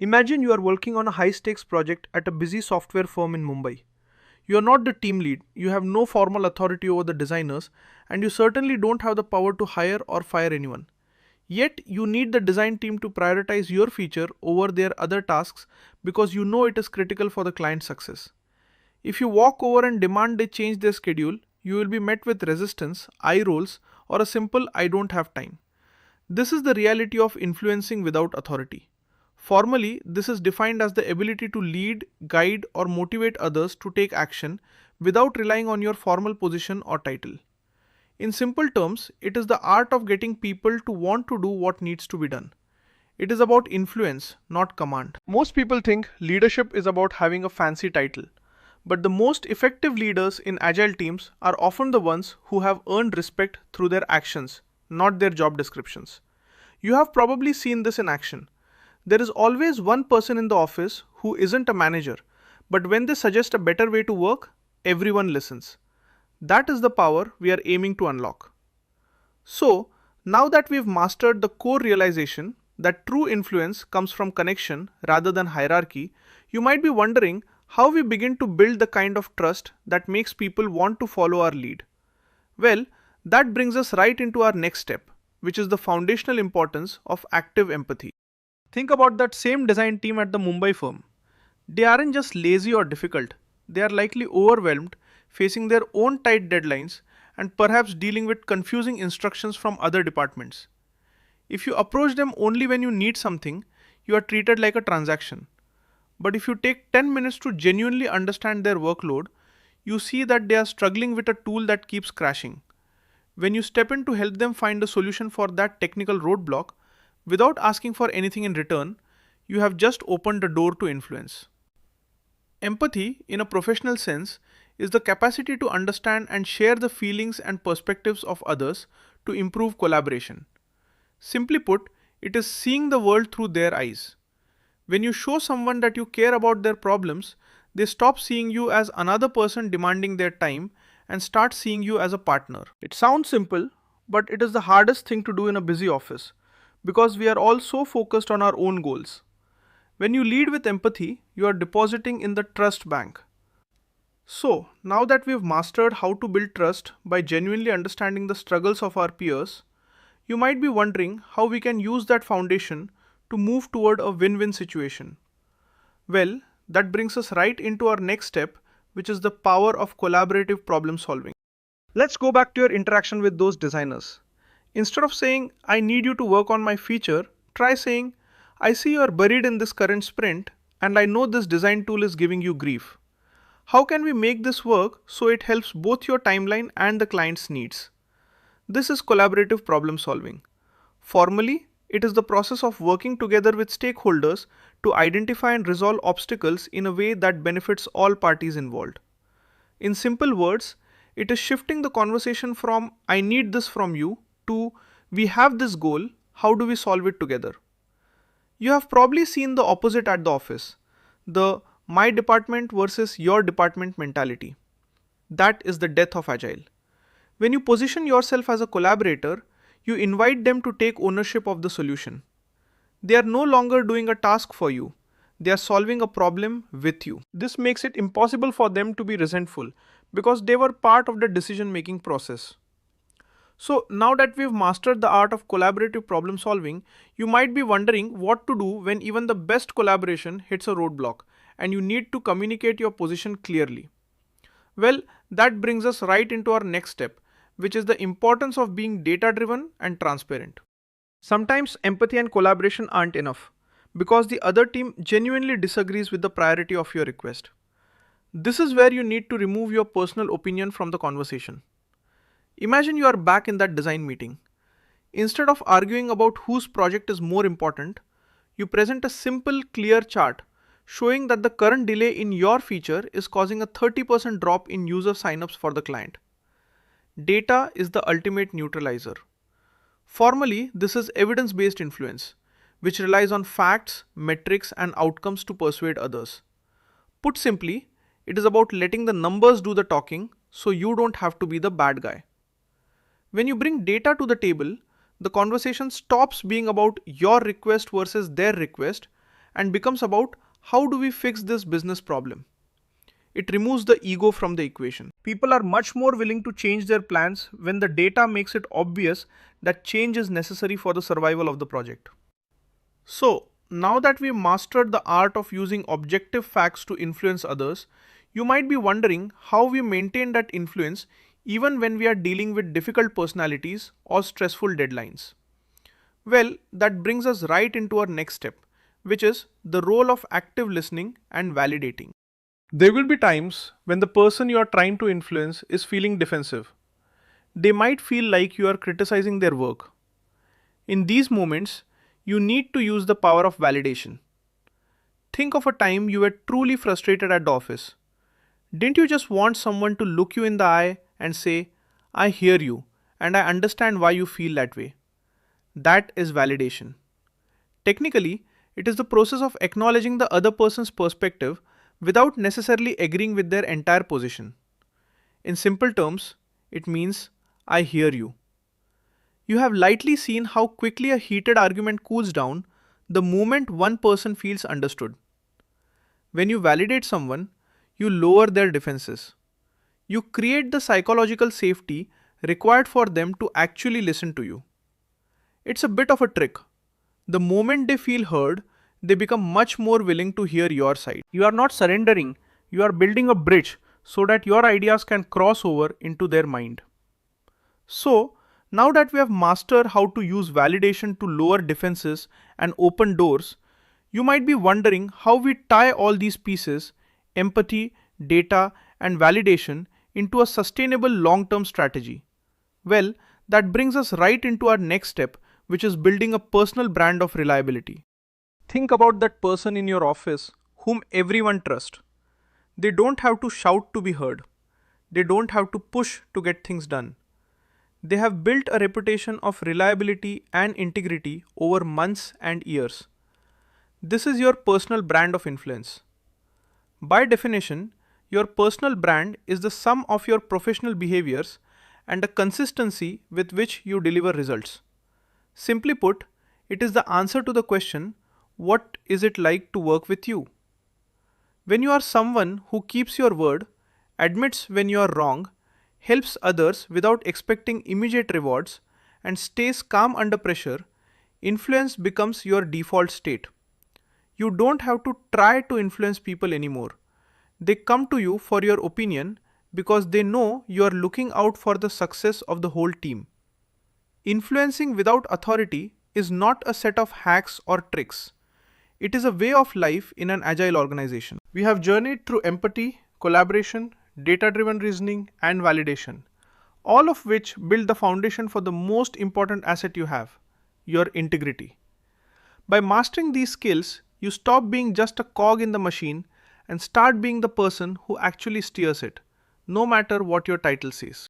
Imagine you are working on a high stakes project at a busy software firm in Mumbai. You are not the team lead, you have no formal authority over the designers, and you certainly don't have the power to hire or fire anyone. Yet, you need the design team to prioritize your feature over their other tasks because you know it is critical for the client's success. If you walk over and demand they change their schedule, you will be met with resistance, eye rolls, or a simple I don't have time. This is the reality of influencing without authority. Formally, this is defined as the ability to lead, guide, or motivate others to take action without relying on your formal position or title. In simple terms, it is the art of getting people to want to do what needs to be done. It is about influence, not command. Most people think leadership is about having a fancy title, but the most effective leaders in agile teams are often the ones who have earned respect through their actions, not their job descriptions. You have probably seen this in action. There is always one person in the office who isn't a manager, but when they suggest a better way to work, everyone listens. That is the power we are aiming to unlock. So, now that we've mastered the core realization that true influence comes from connection rather than hierarchy, you might be wondering how we begin to build the kind of trust that makes people want to follow our lead. Well, that brings us right into our next step, which is the foundational importance of active empathy. Think about that same design team at the Mumbai firm. They aren't just lazy or difficult, they are likely overwhelmed, facing their own tight deadlines, and perhaps dealing with confusing instructions from other departments. If you approach them only when you need something, you are treated like a transaction. But if you take 10 minutes to genuinely understand their workload, you see that they are struggling with a tool that keeps crashing. When you step in to help them find a solution for that technical roadblock, without asking for anything in return, you have just opened the door to influence. Empathy, in a professional sense, is the capacity to understand and share the feelings and perspectives of others to improve collaboration. Simply put, it is seeing the world through their eyes. When you show someone that you care about their problems, they stop seeing you as another person demanding their time and start seeing you as a partner. It sounds simple, but it is the hardest thing to do in a busy office because we are all so focused on our own goals. When you lead with empathy, you are depositing in the trust bank. So, now that we've mastered how to build trust by genuinely understanding the struggles of our peers, you might be wondering how we can use that foundation to move toward a win-win situation. Well, that brings us right into our next step, which is the power of collaborative problem solving. Let's go back to your interaction with those designers. Instead of saying, I need you to work on my feature, try saying, I see you are buried in this current sprint and I know this design tool is giving you grief. How can we make this work so it helps both your timeline and the client's needs? This is collaborative problem solving. Formally, it is the process of working together with stakeholders to identify and resolve obstacles in a way that benefits all parties involved. In simple words, it is shifting the conversation from I need this from you to we have this goal, how do we solve it together? You have probably seen the opposite at the office, the my department versus your department mentality. That is the death of Agile. When you position yourself as a collaborator, you invite them to take ownership of the solution. They are no longer doing a task for you, they are solving a problem with you. This makes it impossible for them to be resentful because they were part of the decision-making process. So now that we've mastered the art of collaborative problem solving, you might be wondering what to do when even the best collaboration hits a roadblock and you need to communicate your position clearly. Well, that brings us right into our next step, which is the importance of being data-driven and transparent. Sometimes empathy and collaboration aren't enough because the other team genuinely disagrees with the priority of your request. This is where you need to remove your personal opinion from the conversation. Imagine you are back in that design meeting. Instead of arguing about whose project is more important, you present a simple, clear chart showing that the current delay in your feature is causing a 30% drop in user signups for the client. Data is the ultimate neutralizer. Formally, this is evidence-based influence, which relies on facts, metrics, and outcomes to persuade others. Put simply, it is about letting the numbers do the talking so you don't have to be the bad guy. When you bring data to the table, the conversation stops being about your request versus their request and becomes about how do we fix this business problem. It removes the ego from the equation. People are much more willing to change their plans when the data makes it obvious that change is necessary for the survival of the project. So, now that we've mastered the art of using objective facts to influence others, you might be wondering how we maintain that influence even when we are dealing with difficult personalities or stressful deadlines. Well, that brings us right into our next step, which is the role of active listening and validating. There will be times when the person you are trying to influence is feeling defensive. They might feel like you are criticizing their work. In these moments, you need to use the power of validation. Think of a time you were truly frustrated at the office. Didn't you just want someone to look you in the eye and say, I hear you and I understand why you feel that way? That is validation. Technically, it is the process of acknowledging the other person's perspective without necessarily agreeing with their entire position. In simple terms, it means, I hear you. You have lightly seen how quickly a heated argument cools down the moment one person feels understood. When you validate someone, you lower their defenses. You create the psychological safety required for them to actually listen to you. It's a bit of a trick. The moment they feel heard, they become much more willing to hear your side. You are not surrendering, you are building a bridge so that your ideas can cross over into their mind. So, now that we have mastered how to use validation to lower defenses and open doors, you might be wondering how we tie all these pieces, empathy, data, and validation, into a sustainable long-term strategy. Well, that brings us right into our next step, which is building a personal brand of reliability. Think about that person in your office whom everyone trusts. They don't have to shout to be heard. They don't have to push to get things done. They have built a reputation of reliability and integrity over months and years. This is your personal brand of influence. By definition, your personal brand is the sum of your professional behaviors and the consistency with which you deliver results. Simply put, it is the answer to the question, what is it like to work with you? When you are someone who keeps your word, admits when you are wrong, helps others without expecting immediate rewards, and stays calm under pressure, influence becomes your default state. You don't have to try to influence people anymore. They come to you for your opinion because they know you are looking out for the success of the whole team. Influencing without authority is not a set of hacks or tricks. It is a way of life in an agile organization. We have journeyed through empathy, collaboration, data-driven reasoning, and validation, all of which build the foundation for the most important asset you have, your integrity. By mastering these skills, you stop being just a cog in the machine and start being the person who actually steers it, no matter what your title says.